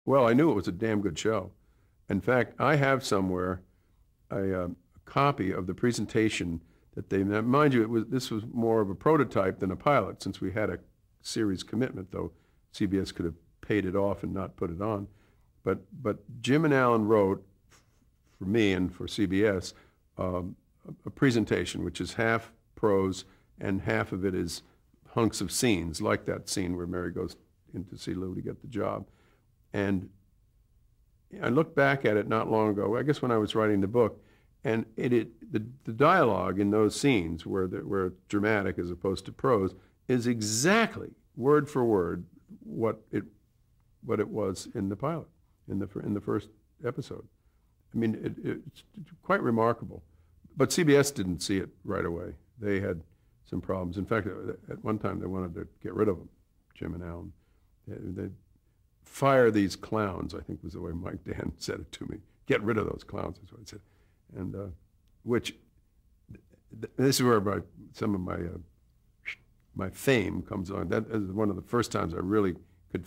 Well, I knew it was a damn good show. In fact, I have somewhere a copy of the presentation that they, now, mind you, this was more of a prototype than a pilot, since we had a series commitment, though CBS could have paid it off and not put it on. But Jim and Alan wrote for me and for CBS a presentation which is half prose and half of it is hunks of scenes, like that scene where Mary goes in to see Lou to get the job. And I looked back at it not long ago, I guess when I was writing the book, and the dialogue in those scenes where it's dramatic as opposed to prose is exactly word for word what it was in the pilot, in the first episode. I mean, it's quite remarkable. But CBS didn't see it right away. They had some problems. In fact, at one time they wanted to get rid of them, Jim and Alan. They fire these clowns, I think was the way Mike Dan said it to me. Get rid of those clowns, is what he said. And this is where some of my fame comes on. That is one of the first times I really could,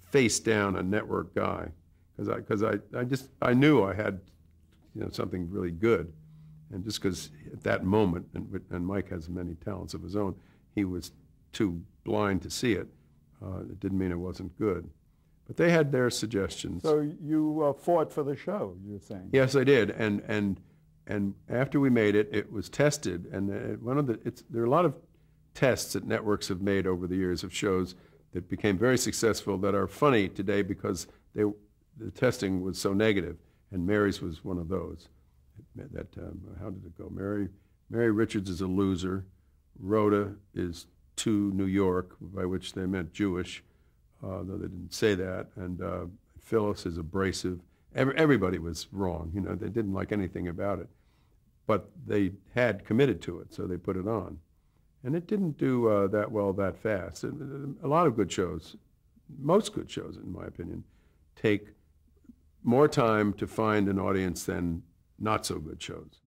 face down a network guy, because I knew I had, something really good, and just because at that moment, and Mike has many talents of his own, he was too blind to see it. It didn't mean it wasn't good. But they had their suggestions. So you fought for the show, you're saying? Yes, I did. And after we made it, it was tested. And there are a lot of tests that networks have made over the years of shows that became very successful that are funny today because the testing was so negative. And Mary's was one of those. How did it go? Mary Richards is a loser. Rhoda is to New York, by which they meant Jewish, though they didn't say that. And Phyllis is abrasive. Everybody was wrong. They didn't like anything about it. But they had committed to it, so they put it on. And it didn't do that well that fast. A lot of good shows, most good shows, in my opinion, take more time to find an audience than not so good shows.